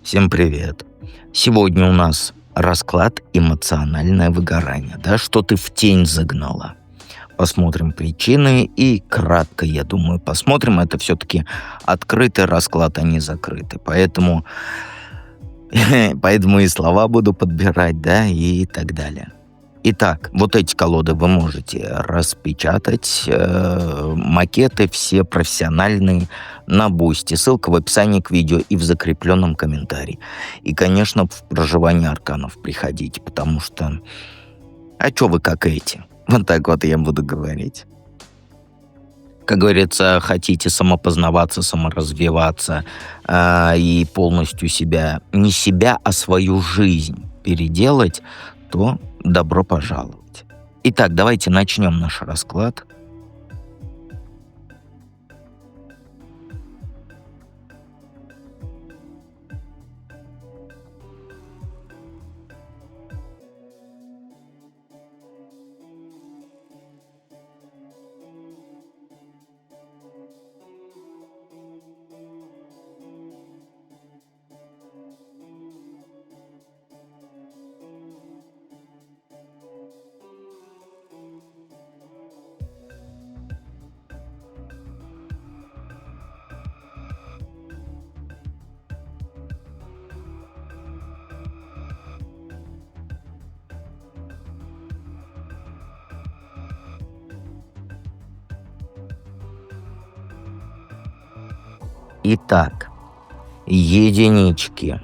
Всем привет. Сегодня у нас расклад эмоциональное выгорание. Да, что ты в тень загнала. Посмотрим причины и кратко, я думаю, посмотрим. Это все-таки открытый расклад, а не закрытый. Поэтому и слова буду подбирать, да, и так далее. Итак, вот эти колоды вы можете распечатать. Макеты все профессиональные на Бусти. Ссылка в описании к видео и в закрепленном комментарии. И, конечно, в проживание арканов приходите, потому что... А чё вы как эти? Вот так вот я буду говорить. Как говорится, хотите самопознаваться, саморазвиваться и полностью себя, не себя, а свою жизнь переделать, то добро пожаловать. Итак, давайте начнем наш расклад. Итак, единички.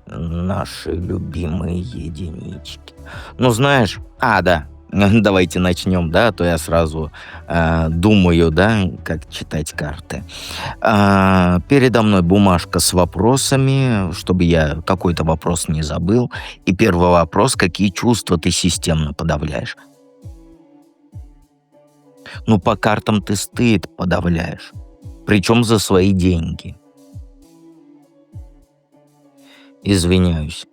Наши любимые единички. Ну, знаешь... да. Давайте начнем, да, а то я сразу думаю, да, как читать карты. Передо мной бумажка с вопросами, чтобы я какой-то вопрос не забыл. И первый вопрос: какие чувства ты системно подавляешь? Ну, по картам ты стыд подавляешь. Причем за свои деньги. Извиняюсь.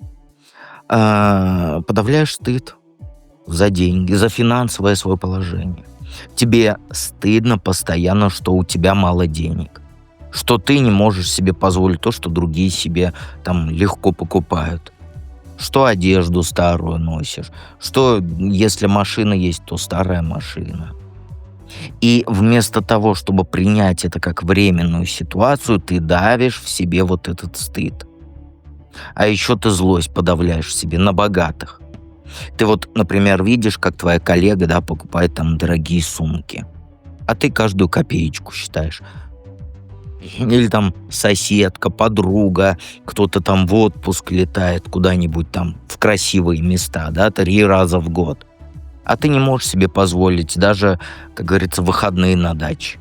Подавляешь стыд за деньги, за финансовое свое положение. Тебе стыдно постоянно, что у тебя мало денег, что ты не можешь себе позволить то, что другие себе там легко покупают, что одежду старую носишь, что если машина есть, то старая машина. И вместо того, чтобы принять это как временную ситуацию, ты давишь в себе вот этот стыд. А еще ты злость подавляешь в себе на богатых. Ты вот, например, видишь, как твоя коллега, да, покупает там дорогие сумки, а ты каждую копеечку считаешь. Или там соседка, подруга, кто-то там в отпуск летает куда-нибудь там в красивые места, да, 3 раза в год. А ты не можешь себе позволить даже, как говорится, выходные на даче.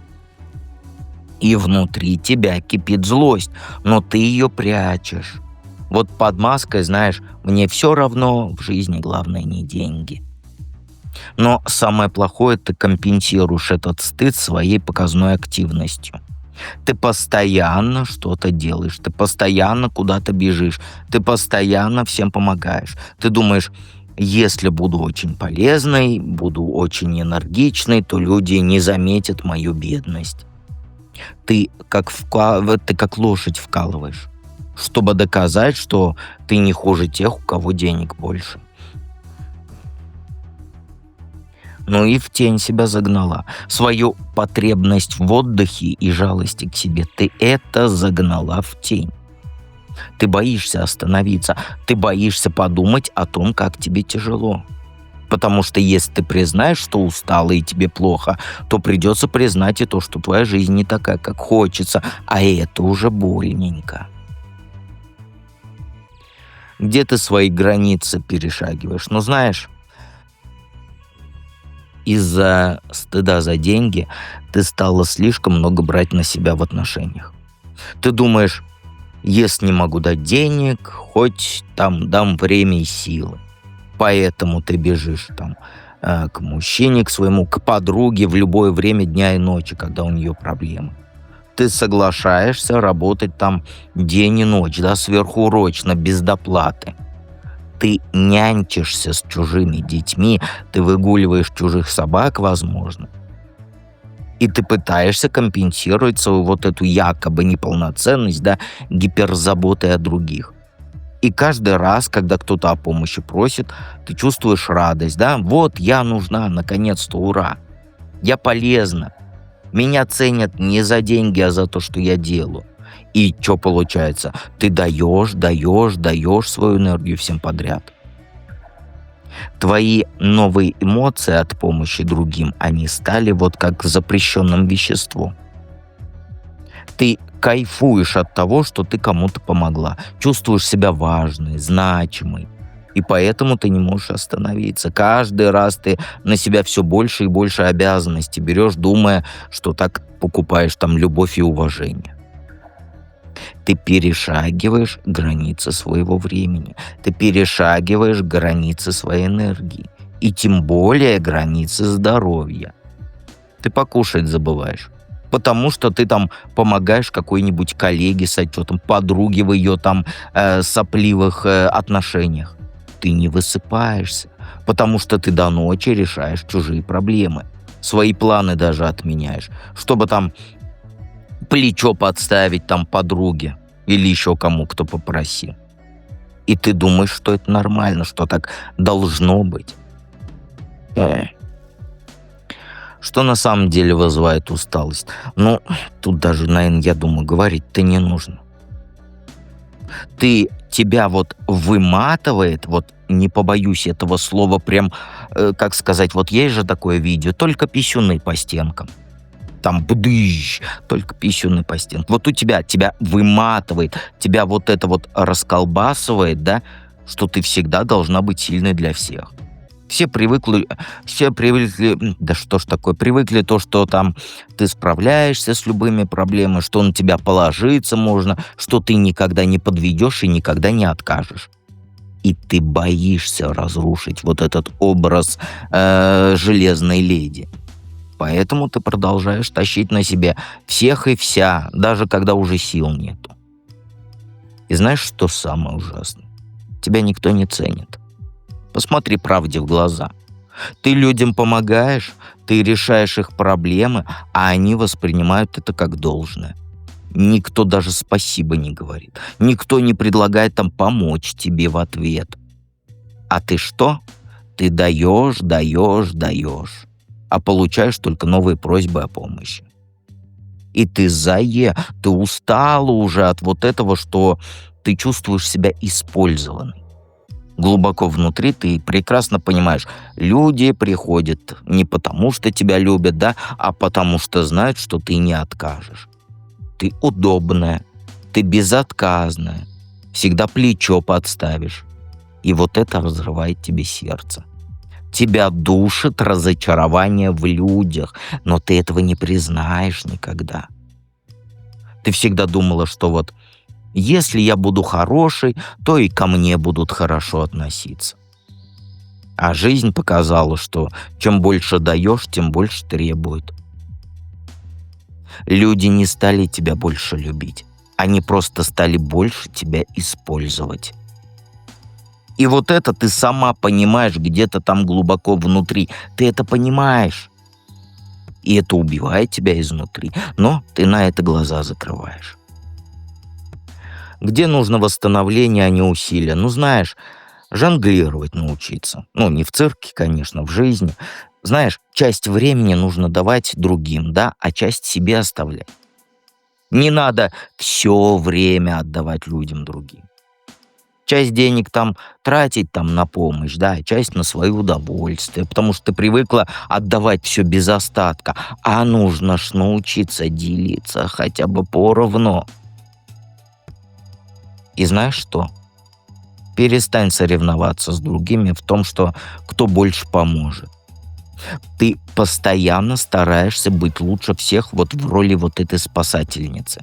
И внутри тебя кипит злость, но ты ее прячешь. Вот под маской, знаешь, мне все равно, в жизни главное не деньги. Но самое плохое, ты компенсируешь этот стыд своей показной активностью. Ты постоянно что-то делаешь, ты постоянно куда-то бежишь, ты постоянно всем помогаешь. Ты думаешь: если буду очень полезной, буду очень энергичной, то люди не заметят мою бедность. Ты как лошадь вкалываешь, чтобы доказать, что ты не хуже тех, у кого денег больше. Ну и в тень себя загнала. Свою потребность в отдыхе и жалости к себе ты это загнала в тень. Ты боишься остановиться, ты боишься подумать о том, как тебе тяжело. Потому что если ты признаешь, что устала и тебе плохо, то придется признать и то, что твоя жизнь не такая, как хочется, а это уже больненько. Где ты свои границы перешагиваешь? Ну, знаешь, из-за стыда за деньги ты стала слишком много брать на себя в отношениях. Ты думаешь: если не могу дать денег, хоть там дам время и силы. Поэтому ты бежишь там к мужчине, к своему, к подруге в любое время дня и ночи, когда у нее проблемы. Ты соглашаешься работать там день и ночь, да, сверхурочно, без доплаты. Ты нянчишься с чужими детьми, ты выгуливаешь чужих собак, возможно. И ты пытаешься компенсировать свою вот эту якобы неполноценность, да, гиперзаботой о других. И каждый раз, когда кто-то о помощи просит, ты чувствуешь радость, да? Вот я нужна, наконец-то, ура! Я полезна. Меня ценят не за деньги, а за то, что я делаю. И что получается? Ты даешь, даешь, даешь свою энергию всем подряд. Твои новые эмоции от помощи другим, они стали вот как запрещенным веществом. Ты кайфуешь от того, что ты кому-то помогла. Чувствуешь себя важной, значимой. И поэтому ты не можешь остановиться. Каждый раз ты на себя все больше и больше обязанностей берешь, думая, что так покупаешь там любовь и уважение. Ты перешагиваешь границы своего времени. Ты перешагиваешь границы своей энергии. И тем более границы здоровья. Ты покушать забываешь. Потому что ты там помогаешь какой-нибудь коллеге с отчетом, подруге в ее там сопливых отношениях. Ты не высыпаешься, потому что ты до ночи решаешь чужие проблемы. Свои планы даже отменяешь, чтобы там плечо подставить там подруге или еще кому, кто попросил. И ты думаешь, что это нормально, что так должно быть. Что на самом деле вызывает усталость? Ну, тут даже, наверное, я думаю, говорить-то не нужно. Тебя вот выматывает, вот не побоюсь этого слова, прям, как сказать, вот есть же такое видео, только писюны по стенкам. Там бдыщ, только писюны по стенкам. Вот тебя выматывает, тебя вот это вот расколбасывает, да, что ты всегда должна быть сильной для всех. Все привыкли, да что ж такое, привыкли то, что там ты справляешься с любыми проблемами, что на тебя положиться можно, что ты никогда не подведешь и никогда не откажешь. И ты боишься разрушить вот этот образ железной леди. Поэтому ты продолжаешь тащить на себе всех и вся, даже когда уже сил нету. И знаешь, что самое ужасное? Тебя никто не ценит. Посмотри правде в глаза. Ты людям помогаешь, ты решаешь их проблемы, а они воспринимают это как должное. Никто даже спасибо не говорит. Никто не предлагает там помочь тебе в ответ. А ты что? Ты даешь, даешь, даешь. А получаешь только новые просьбы о помощи. И ты ты устала уже от вот этого, что ты чувствуешь себя использованной. Глубоко внутри ты прекрасно понимаешь, люди приходят не потому, что тебя любят, да, а потому что знают, что ты не откажешь. Ты удобная, ты безотказная, всегда плечо подставишь. И вот это разрывает тебе сердце. Тебя душит разочарование в людях, но ты этого не признаешь никогда. Ты всегда думала, что вот если я буду хорошей, то и ко мне будут хорошо относиться. А жизнь показала, что чем больше даешь, тем больше требует. Люди не стали тебя больше любить. Они просто стали больше тебя использовать. И вот это ты сама понимаешь где-то там глубоко внутри. Ты это понимаешь. И это убивает тебя изнутри. Но ты на это глаза закрываешь. Где нужно восстановление, а не усилия? Ну, знаешь, жонглировать научиться. Ну, не в цирке, конечно, в жизни. Знаешь, часть времени нужно давать другим, да, а часть себе оставлять. Не надо все время отдавать людям другим. Часть денег там тратить там на помощь, да, а часть на свое удовольствие, потому что ты привыкла отдавать все без остатка. А нужно ж научиться делиться хотя бы поровну. И знаешь что? Перестань соревноваться с другими в том, что кто больше поможет. Ты постоянно стараешься быть лучше всех вот в роли вот этой спасательницы.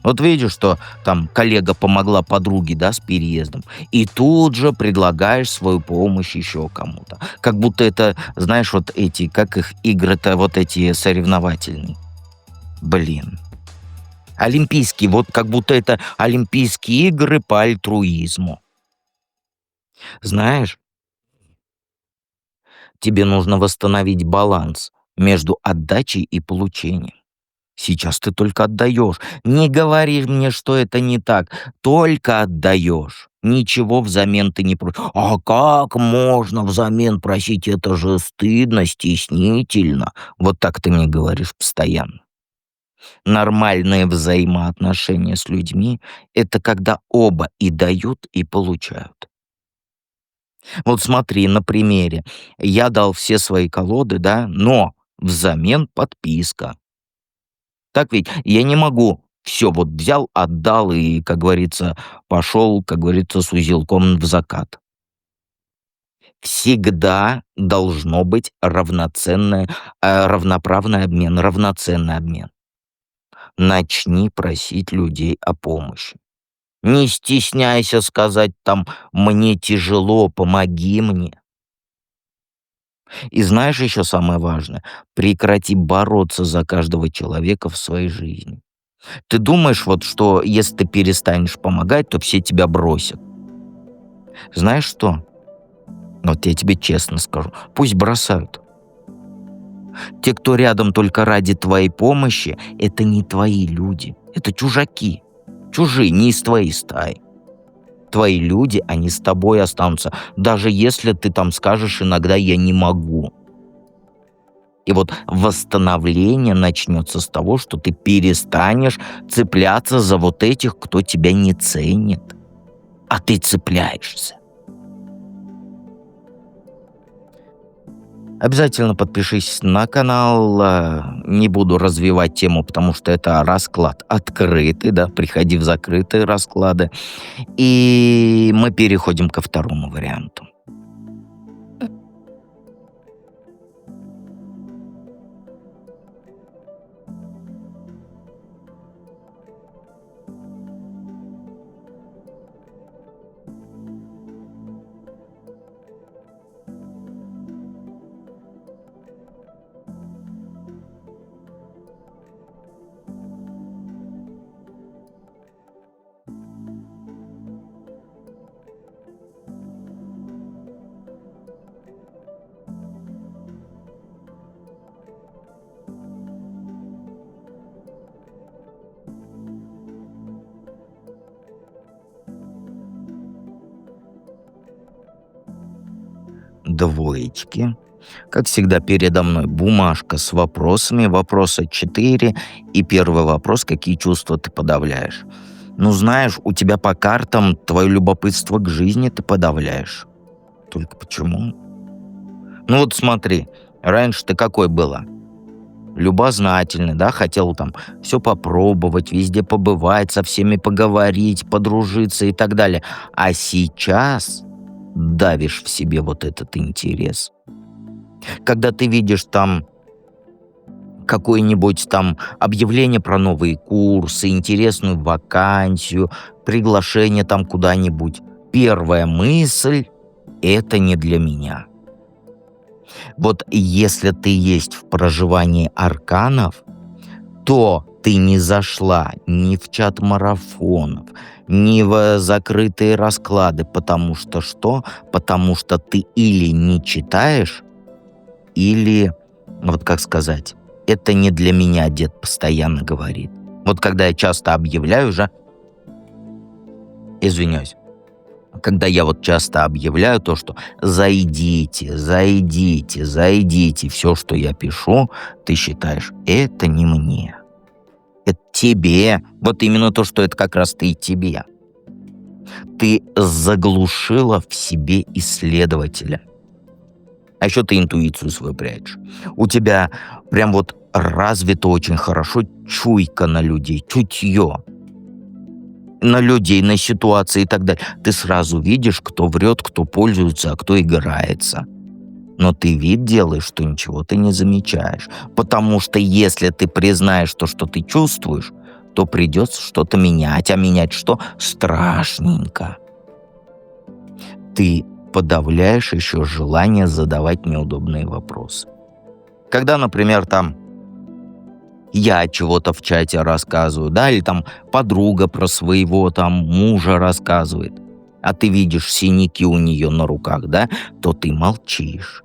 Вот видишь, что там коллега помогла подруге, да, с переездом, и тут же предлагаешь свою помощь еще кому-то. Как будто это, знаешь, вот эти, как их игры-то вот эти соревновательные. Блин. Олимпийские, вот как будто это Олимпийские игры по альтруизму. Знаешь, тебе нужно восстановить баланс между отдачей и получением. Сейчас ты только отдаешь. Не говори мне, что это не так. Только отдаешь. Ничего взамен ты не просишь. А как можно взамен просить? Это же стыдно, стеснительно. Вот так ты мне говоришь постоянно. Нормальные взаимоотношения с людьми — это когда оба и дают, и получают. Вот смотри, на примере. Я дал все свои колоды, да, но взамен подписка. Так ведь я не могу все вот взял, отдал и, как говорится, пошел, как говорится, с узелком в закат. Всегда должно быть равноправный обмен, равноценный обмен. Начни просить людей о помощи. Не стесняйся сказать там: «Мне тяжело, помоги мне». И знаешь еще самое важное? Прекрати бороться за каждого человека в своей жизни. Ты думаешь, вот что если ты перестанешь помогать, то все тебя бросят. Знаешь что? Вот я тебе честно скажу. Пусть бросают. Те, кто рядом только ради твоей помощи, это не твои люди. Это чужаки. Чужие, не из твоей стаи. Твои люди, они с тобой останутся. Даже если ты там скажешь иногда «я не могу». И вот восстановление начнется с того, что ты перестанешь цепляться за вот этих, кто тебя не ценит. А ты цепляешься. Обязательно подпишись на канал. Не буду развивать тему, потому что это расклад открытый, да, приходи в закрытые расклады. И мы переходим ко второму варианту. Двоечки. Как всегда, передо мной бумажка с вопросами. Вопроса 4. И первый вопрос: какие чувства ты подавляешь? Ну, знаешь, у тебя по картам твое любопытство к жизни ты подавляешь. Только почему? Ну вот смотри, раньше ты какой была? Любознательный, да, хотел там все попробовать, везде побывать, со всеми поговорить, подружиться и так далее. А сейчас давишь в себе вот этот интерес. Когда ты видишь там какое-нибудь там объявление про новые курсы, интересную вакансию, приглашение там куда-нибудь, первая мысль — это не для меня. Вот если ты есть в проживании арканов, то ты не зашла ни в чат марафонов, ни в закрытые расклады, потому что что? Потому что ты или не читаешь, или, вот как сказать, это не для меня, дед постоянно говорит. Вот когда я часто объявляю же, извиняюсь, когда я вот часто объявляю то, что зайдите, зайдите, зайдите, все, что я пишу, ты считаешь, это не мне. Это тебе. Вот именно то, что это как раз ты и тебе. Ты заглушила в себе исследователя. А еще ты интуицию свою прячешь. У тебя прям вот развито очень хорошо чуйка на людей, чутье на людей, на ситуации и так далее. Ты сразу видишь, кто врет, кто пользуется, а кто играется. Но ты вид делаешь, что ничего ты не замечаешь. Потому что если ты признаешь то, что ты чувствуешь, то придется что-то менять. А менять что? Страшненько. Ты подавляешь еще желание задавать неудобные вопросы. Когда, например, там я чего-то в чате рассказываю, да, или там подруга про своего там мужа рассказывает, а ты видишь синяки у нее на руках, да, то ты молчишь.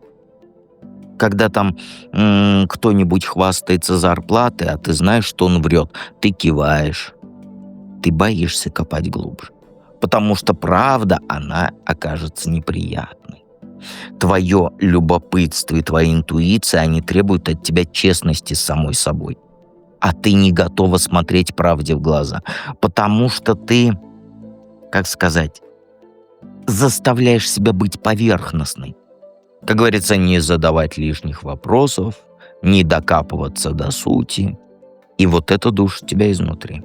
Когда там кто-нибудь хвастается зарплатой, а ты знаешь, что он врет, ты киваешь, ты боишься копать глубже. Потому что правда, она окажется неприятной. Твое любопытство и твоя интуиция, они требуют от тебя честности с самой собой. А ты не готова смотреть правде в глаза. Потому что ты, как сказать, заставляешь себя быть поверхностной. Как говорится, не задавать лишних вопросов, не докапываться до сути. И вот это душит тебя изнутри.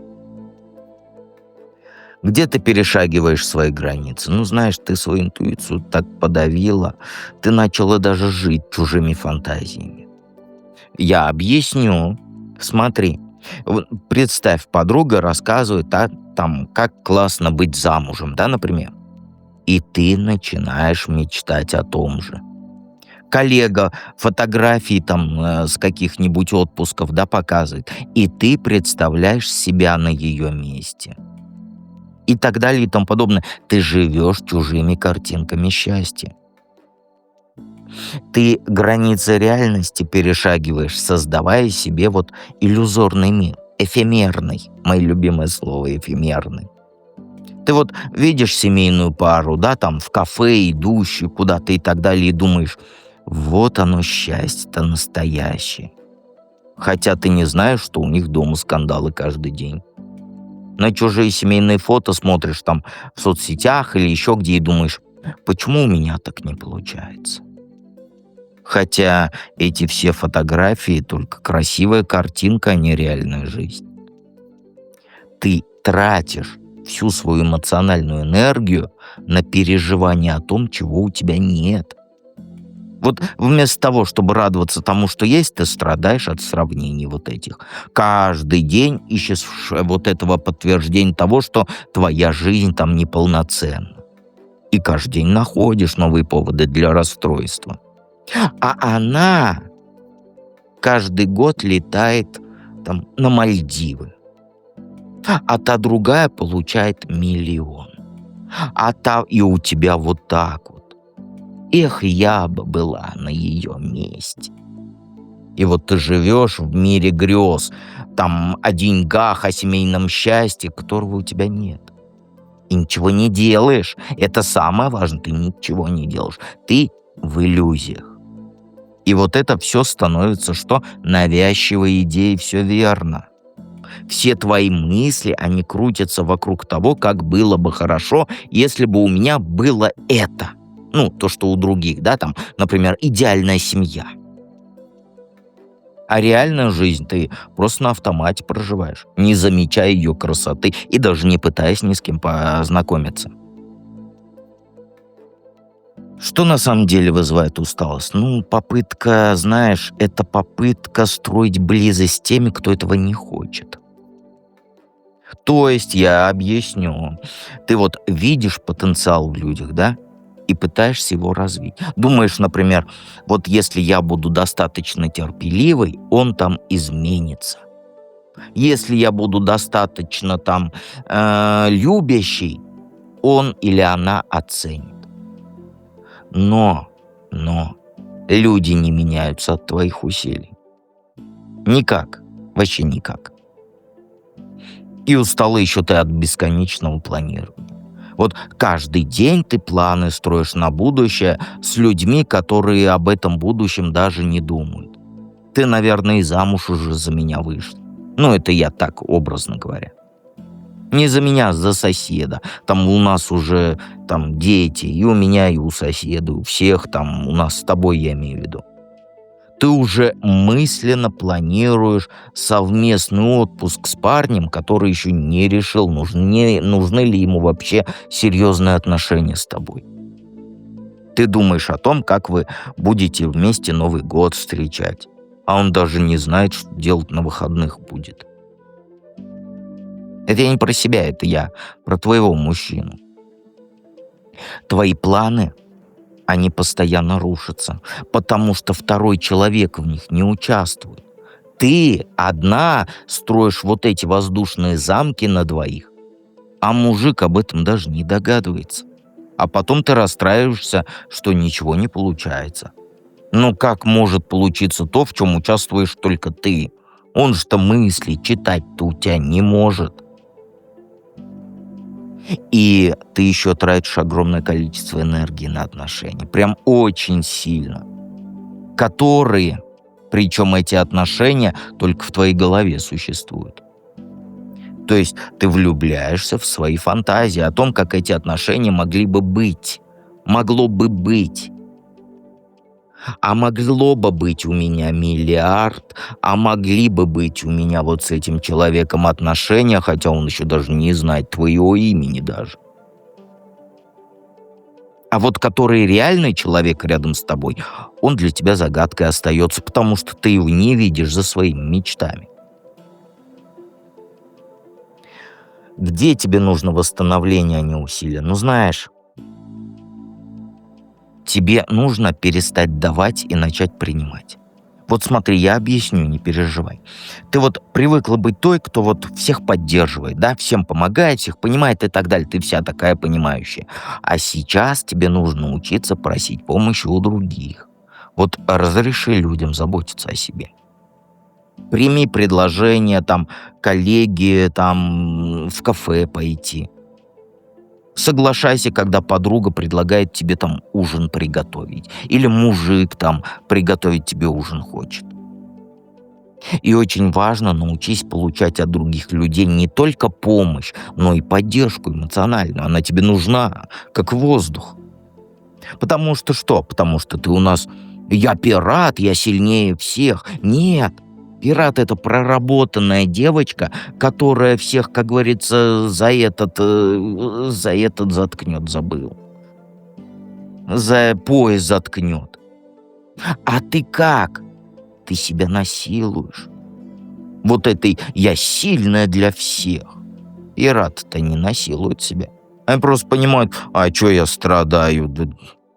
Где ты перешагиваешь свои границы? Ну, знаешь, ты свою интуицию так подавила, ты начала даже жить чужими фантазиями. Я объясню. Смотри, вот представь, подруга рассказывает, там, как классно быть замужем, да, например. И ты начинаешь мечтать о том же. Коллега фотографии там с каких-нибудь отпусков, да, показывает, и ты представляешь себя на ее месте. И так далее и тому подобное. Ты живешь чужими картинками счастья. Ты границы реальности перешагиваешь, создавая себе вот иллюзорный мир. Эфемерный. Мое любимое слово эфемерный. Ты вот видишь семейную пару, да, там в кафе, идущую куда-то и так далее, и думаешь, вот оно счастье-то настоящее. Хотя ты не знаешь, что у них дома скандалы каждый день. На чужие семейные фото смотришь там в соцсетях или еще где и думаешь, почему у меня так не получается? Хотя эти все фотографии только красивая картинка, а не реальная жизнь. Ты тратишь всю свою эмоциональную энергию на переживание о том, чего у тебя нет. Вот вместо того, чтобы радоваться тому, что есть, ты страдаешь от сравнений вот этих. Каждый день ищешь вот этого подтверждения того, что твоя жизнь там неполноценна. И каждый день находишь новые поводы для расстройства. А она каждый год летает там на Мальдивы. А та другая получает 1 миллион. А та и у тебя вот так вот. Эх, я бы была на ее месте. И вот ты живешь в мире грез, там о деньгах, о семейном счастье, которого у тебя нет. И ничего не делаешь. Это самое важное, ты ничего не делаешь. Ты в иллюзиях. И вот это все становится, что навязчивой идеей, все верно. Все твои мысли, они крутятся вокруг того, как было бы хорошо, если бы у меня было это. Ну, то, что у других, да, там, например, идеальная семья. А реальную жизнь ты просто на автомате проживаешь, не замечая ее красоты и даже не пытаясь ни с кем познакомиться. Что на самом деле вызывает усталость? Ну, попытка, знаешь, это попытка строить близость с теми, кто этого не хочет. То есть, я объясню, ты вот видишь потенциал в людях, да, и пытаешься его развить. Думаешь, например, вот если я буду достаточно терпеливой, он там изменится. Если я буду достаточно там любящий, он или она оценит. Но люди не меняются от твоих усилий. Никак, вообще никак. И устала еще ты от бесконечного планирования. Вот каждый день ты планы строишь на будущее с людьми, которые об этом будущем даже не думают. Ты, наверное, и замуж уже за меня вышла. Ну, это я так, образно говоря. Не за меня, а за соседа. Там у нас уже там дети, и у меня, и у соседа, у всех там, у нас с тобой, я имею в виду. Ты уже мысленно планируешь совместный отпуск с парнем, который еще не решил, нужны ли ему вообще серьезные отношения с тобой. Ты думаешь о том, как вы будете вместе Новый год встречать, а он даже не знает, что делать на выходных будет. Это я не про себя, это я про твоего мужчину. Твои планы, они постоянно рушатся, потому что второй человек в них не участвует. Ты одна строишь вот эти воздушные замки на двоих, а мужик об этом даже не догадывается. А потом ты расстраиваешься, что ничего не получается. Ну как может получиться то, в чем участвуешь только ты? Он же-то мысли читать-то у тебя не может. И ты еще тратишь огромное количество энергии на отношения. Прям очень сильно. Которые, причем эти отношения только в твоей голове существуют. То есть ты влюбляешься в свои фантазии о том, как эти отношения могли бы быть. Могло бы быть. А могло бы быть у меня миллиард, а могли бы быть у меня вот с этим человеком отношения, хотя он еще даже не знает твоего имени даже. А вот который реальный человек рядом с тобой, он для тебя загадкой остается, потому что ты его не видишь за своими мечтами. Где тебе нужно восстановление, а не усилия? Ну знаешь, тебе нужно перестать давать и начать принимать. Вот смотри, я объясню, не переживай. Ты вот привыкла быть той, кто вот всех поддерживает, да, всем помогает, всех понимает и так далее. Ты вся такая понимающая. А сейчас тебе нужно учиться просить помощи у других. Вот разреши людям заботиться о себе. Прими предложение, там, коллеги, там, в кафе пойти. Соглашайся, когда подруга предлагает тебе там ужин приготовить. Или мужик там приготовить тебе ужин хочет. И очень важно научись получать от других людей не только помощь, но и поддержку эмоциональную. Она тебе нужна, как воздух. Потому что что? Потому что ты у нас «я пират, я сильнее всех». Нет, пират — это проработанная девочка, которая всех, как говорится, за этот заткнет, забыл. За пояс заткнет. А ты как? Ты себя насилуешь. Вот этой «я сильная для всех». Пираты-то не насилуют себя. Они просто понимают, а чё я страдаю? Да,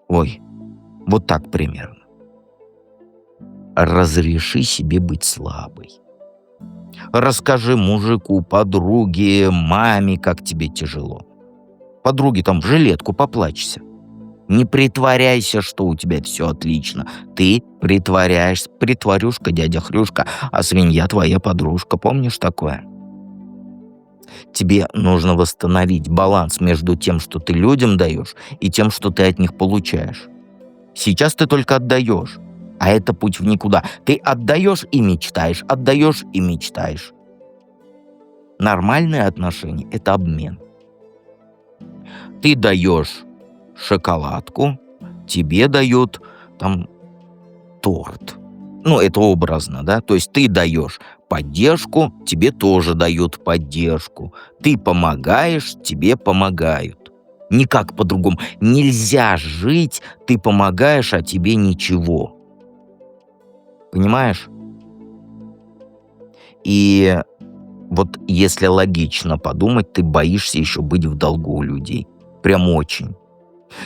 ой, вот так примерно. Разреши себе быть слабой. Расскажи мужику, подруге, маме, как тебе тяжело. Подруге там в жилетку поплачься. Не притворяйся, что у тебя все отлично. Ты притворяешься. Притворюшка, дядя Хрюшка, а свинья твоя подружка. Помнишь такое? Тебе нужно восстановить баланс между тем, что ты людям даешь, и тем, что ты от них получаешь. Сейчас ты только отдаешь, а это путь в никуда. Ты отдаешь и мечтаешь. Нормальные отношения — это обмен. Ты даешь шоколадку, тебе дают там торт. Ну, это образно, да? То есть ты даешь поддержку, тебе тоже дают поддержку. Ты помогаешь, тебе помогают. Никак по-другому. Нельзя жить, ты помогаешь, а тебе ничего. Понимаешь? И вот если логично подумать, ты боишься еще быть в долгу у людей. Прям очень.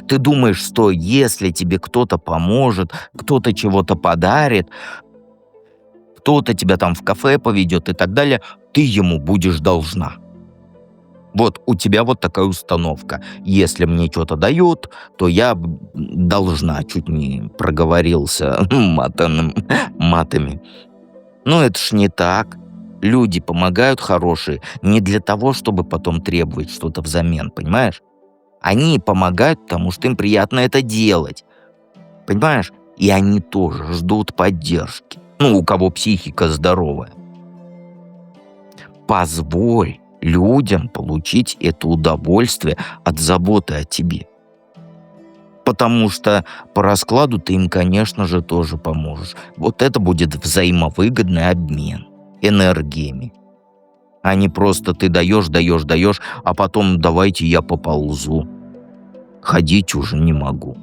Ты думаешь, что если тебе кто-то поможет, кто-то чего-то подарит, кто-то тебя там в кафе поведет и так далее, ты ему будешь должна. Вот у тебя вот такая установка. Если мне что-то дают, то я должна. Чуть не проговорился матами. Но это ж не так. Люди помогают хорошие не для того, чтобы потом требовать что-то взамен, понимаешь? Они помогают, потому что им приятно это делать. Понимаешь? И они тоже ждут поддержки. Ну, у кого психика здоровая. Позволь людям получить это удовольствие от заботы о тебе. Потому что по раскладу ты им, конечно же, тоже поможешь. Вот это будет взаимовыгодный обмен энергиями. А не просто ты даешь, а потом давайте я поползу. Ходить уже не могу.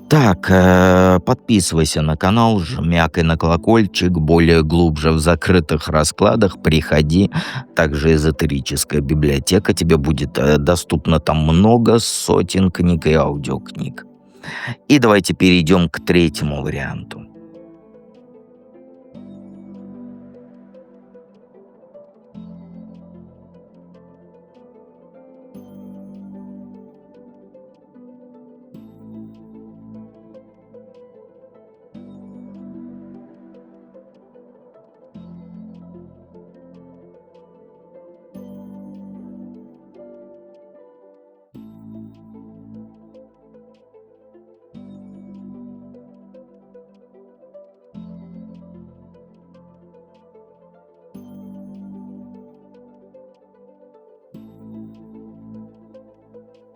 Так, подписывайся на канал, жмякай на колокольчик, более глубже в закрытых раскладах приходи. Также эзотерическая библиотека тебе будет доступна, там много сотен книг и аудиокниг. И давайте перейдем к третьему варианту.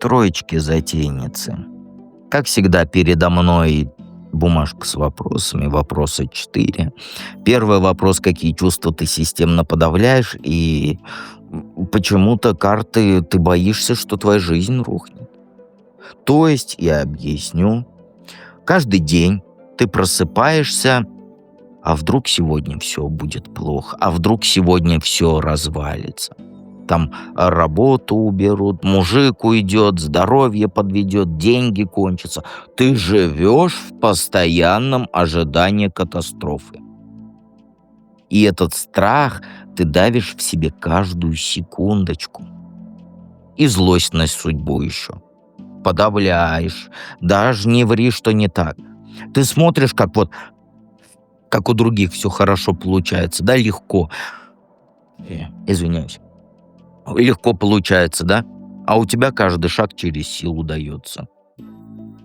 Троечки-затейницы. Как всегда, передо мной бумажка с вопросами, вопроса 4. Первый вопрос: какие чувства ты системно подавляешь, и почему-то карты ты боишься, что твоя жизнь рухнет. То есть, я объясню, каждый день ты просыпаешься, а вдруг сегодня все будет плохо, а вдруг сегодня все развалится. Там работу уберут, мужик уйдет, здоровье подведет, деньги кончатся. Ты живешь в постоянном ожидании катастрофы. И этот страх ты давишь в себе каждую секундочку. И злость на судьбу еще. Подавляешь. Даже не ври, что не так. Ты смотришь, как у других все хорошо получается, да, легко. Извиняюсь. Легко получается, да? А у тебя каждый шаг через силу дается.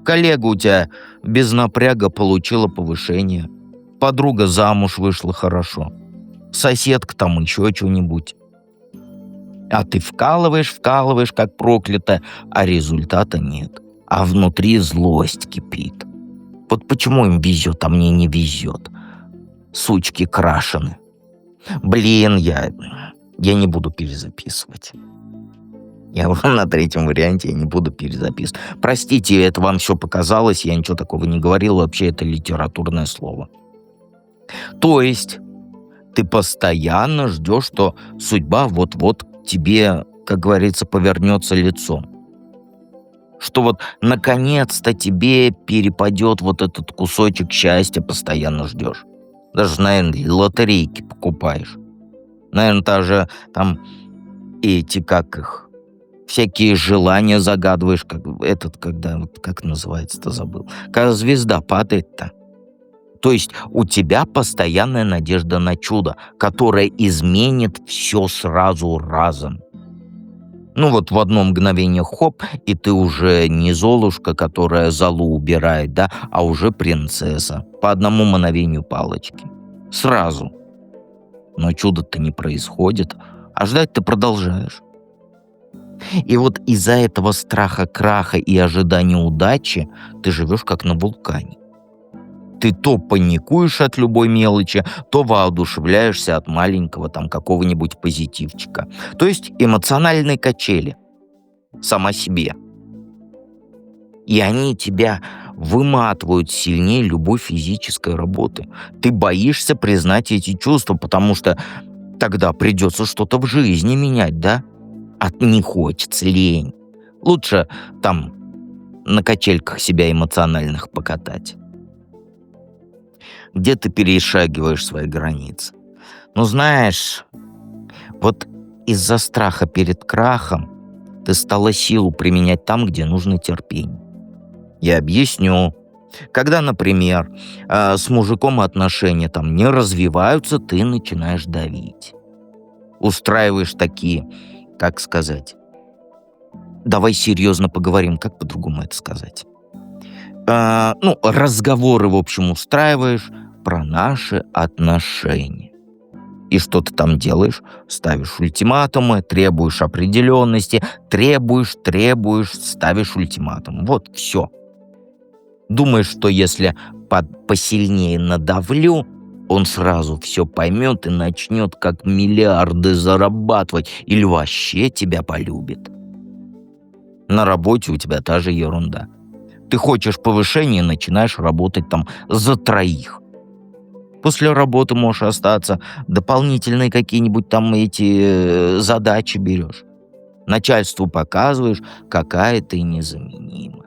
Коллега у тебя без напряга получила повышение. Подруга замуж вышла хорошо. Соседка там еще что-нибудь. А ты вкалываешь, как проклятая, а результата нет. А внутри злость кипит. Вот почему им везет, а мне не везет. Сучки крашены. Блин, я не буду перезаписывать. Я на третьем варианте я не буду перезаписывать. Простите, это вам все показалось, я ничего такого не говорил, вообще это литературное слово. То есть ты постоянно ждешь, что судьба вот-вот тебе, как говорится, повернется лицом. Что вот наконец-то тебе перепадет вот этот кусочек счастья, постоянно ждешь. Даже, наверное, лотерейки покупаешь. Наверное, даже там эти, как их, всякие желания загадываешь, как называется-то, забыл. Когда звезда падает-то. То есть у тебя постоянная надежда на чудо, которое изменит все сразу разом. Ну вот в одно мгновение хоп, и ты уже не Золушка, которая залу убирает, да, а уже принцесса. По одному мановению палочки. Сразу. Но чудо-то не происходит, а ждать ты продолжаешь. И вот из-за этого страха краха и ожидания удачи ты живешь как на вулкане. Ты то паникуешь от любой мелочи, то воодушевляешься от маленького там какого-нибудь позитивчика. То есть эмоциональные качели. Сама себе. И они тебя выматывают сильнее любой физической работы. Ты боишься признать эти чувства, потому что тогда придется что-то в жизни менять, да? А не хочется, лень. Лучше там на качельках себя эмоциональных покатать. Где ты перешагиваешь свои границы. Ну, знаешь, вот из-за страха перед крахом ты стала силу применять там, где нужно терпение. Я объясню. Когда, например, с мужиком отношения там не развиваются, ты начинаешь давить. Устраиваешь такие, как сказать, давай серьезно поговорим, как по-другому это сказать? Разговоры, в общем, устраиваешь про наши отношения. И что ты там делаешь? Ставишь ультиматумы, требуешь определенности, требуешь, ставишь ультиматум. Вот все. Думаешь, что если посильнее надавлю, он сразу все поймет и начнет как миллиарды зарабатывать или вообще тебя полюбит. На работе у тебя та же ерунда. Ты хочешь повышения, начинаешь работать там за 3. После работы можешь остаться, дополнительные какие-нибудь там эти задачи берешь. Начальству показываешь, какая ты незаменима.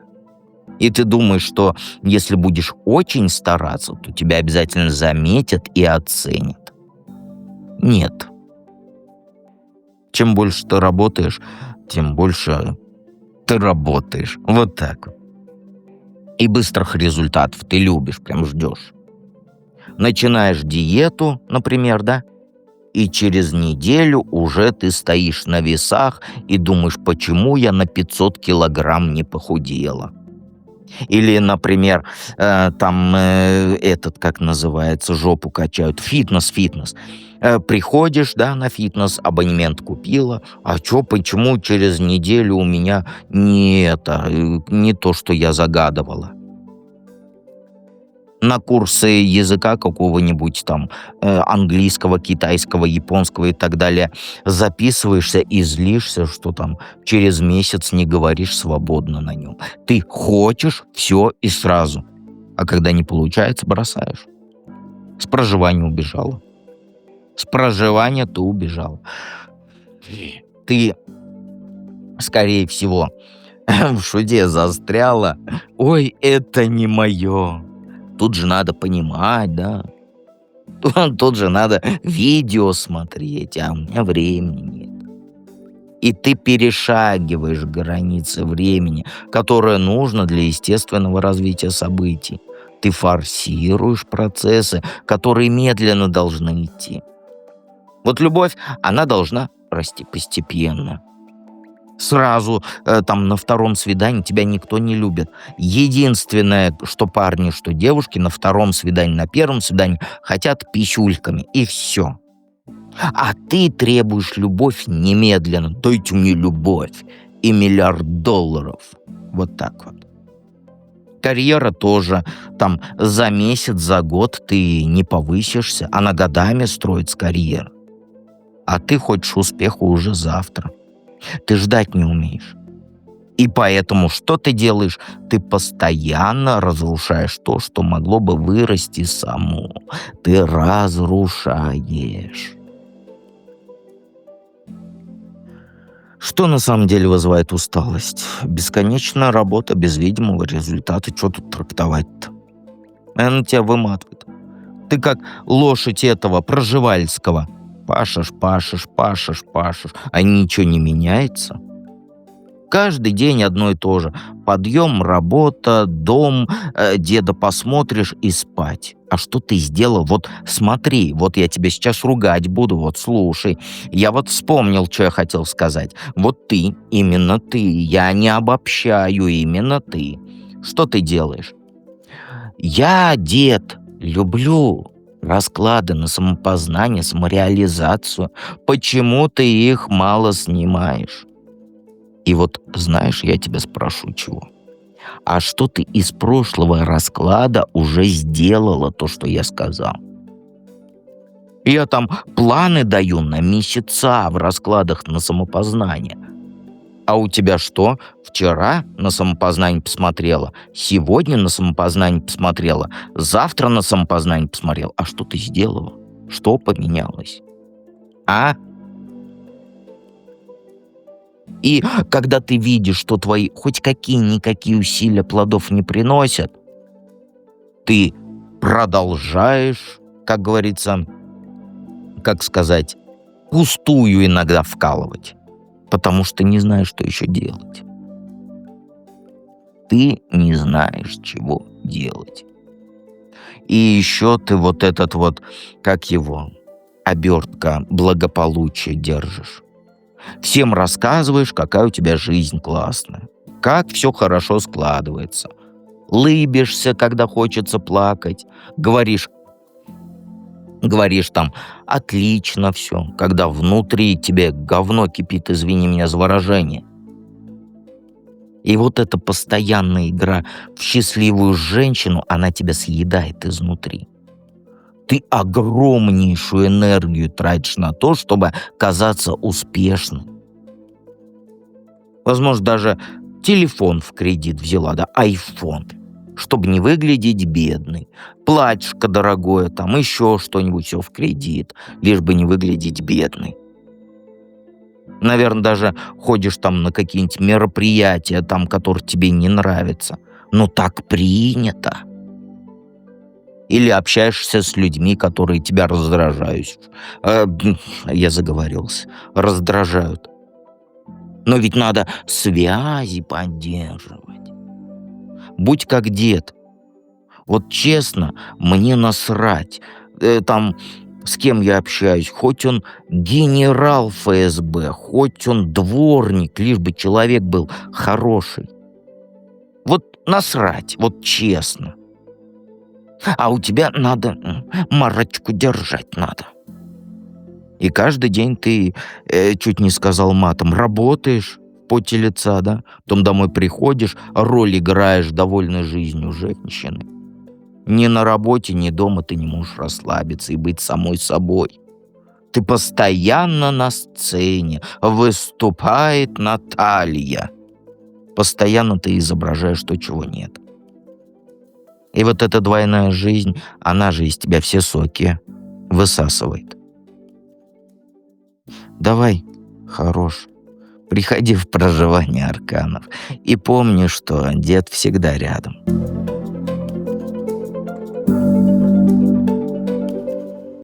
И ты думаешь, что если будешь очень стараться, то тебя обязательно заметят и оценят. Нет. Чем больше ты работаешь, тем больше ты работаешь. Вот так вот. И быстрых результатов ты любишь, прям ждешь. Начинаешь диету, например, да? И через неделю уже ты стоишь на весах и думаешь, почему я на 500 килограмм не похудела. Или, например, как называется, жопу качают. Фитнес. Приходишь, да, на фитнес, абонемент купила, а чё, почему через неделю у меня не то, что я загадывала? На курсы языка какого-нибудь там, английского, китайского, японского и так далее записываешься и злишься, что там через месяц не говоришь свободно на нем. Ты хочешь все и сразу, а когда не получается, бросаешь. С проживания убежала. С проживания ты убежал. Ты, скорее всего, в шуде застряла. Ой, это не мое. Тут же надо понимать, да. Тут же надо видео смотреть, а у меня времени нет. И ты перешагиваешь границы времени, которое нужно для естественного развития событий. Ты форсируешь процессы, которые медленно должны идти. Вот любовь, она должна расти постепенно. Сразу там на втором свидании тебя никто не любит. Единственное, что парни, что девушки на втором свидании, на первом свидании хотят писюльками. И все. А ты требуешь любовь немедленно. Дайте мне любовь и $1 миллиард. Вот так вот. Карьера тоже. Там за месяц, за год ты не повысишься. Она годами строится карьера. А ты хочешь успеха уже завтра. Ты ждать не умеешь. И поэтому что ты делаешь? Ты постоянно разрушаешь то, что могло бы вырасти само. Ты разрушаешь. Что на самом деле вызывает усталость? Бесконечная работа без видимого результата. Что тут трактовать-то? Она тебя выматывает. Ты как лошадь этого Пржевальского. Пашешь, а ничего не меняется. Каждый день одно и то же. Подъем, работа, дом, деда посмотришь и спать. А что ты сделал? Вот смотри, вот я тебя сейчас ругать буду, вот слушай. Я вот вспомнил, что я хотел сказать. Вот ты, именно ты, я не обобщаю, именно ты. Что ты делаешь? Я, дед, люблю расклады на самопознание, самореализацию. Почему ты их мало снимаешь? И вот, знаешь, я тебя спрошу чего? А что ты из прошлого расклада уже сделала, то, что я сказал? Я там планы даю на месяца в раскладах на самопознание. А у тебя что? Вчера на самопознание посмотрела, сегодня на самопознание посмотрела, завтра на самопознание посмотрела. А что ты сделала? Что поменялось? А? И когда ты видишь, что твои хоть какие-никакие усилия плодов не приносят, ты продолжаешь, как говорится, как сказать, пустую иногда вкалывать, потому что не знаешь, что еще делать. Ты не знаешь, чего делать. И еще ты вот этот вот, как его, обертка благополучия держишь. Всем рассказываешь, какая у тебя жизнь классная, как все хорошо складывается. Лыбишься, когда хочется плакать. Говоришь там, отлично все, когда внутри тебе говно кипит, извини меня за выражение. И вот эта постоянная игра в счастливую женщину, она тебя съедает изнутри. Ты огромнейшую энергию тратишь на то, чтобы казаться успешным. Возможно, даже телефон в кредит взяла, да, айфон, чтобы не выглядеть бедной. Платьишко дорогое, там еще что-нибудь, все в кредит, лишь бы не выглядеть бедной. Наверное, даже ходишь там на какие-нибудь мероприятия, там, которые тебе не нравятся. Но так принято. Или общаешься с людьми, которые тебя раздражают. Я заговорился. Раздражают. Но ведь надо связи поддерживать. Будь как дед. Вот честно, мне насрать. Там с кем я общаюсь. Хоть он генерал ФСБ, хоть он дворник, лишь бы человек был хороший. Вот насрать, вот честно. А у тебя надо марочку держать надо. И каждый день ты, чуть не сказал матом, работаешь в поте лица, да? Потом домой приходишь, роль играешь довольной жизнью женщины. Ни на работе, ни дома ты не можешь расслабиться и быть самой собой. Ты постоянно на сцене, выступает Наталья. Постоянно ты изображаешь то, чего нет. И вот эта двойная жизнь, она же из тебя все соки высасывает. Давай, хорош, приходи в проживание арканов и помни, что дед всегда рядом.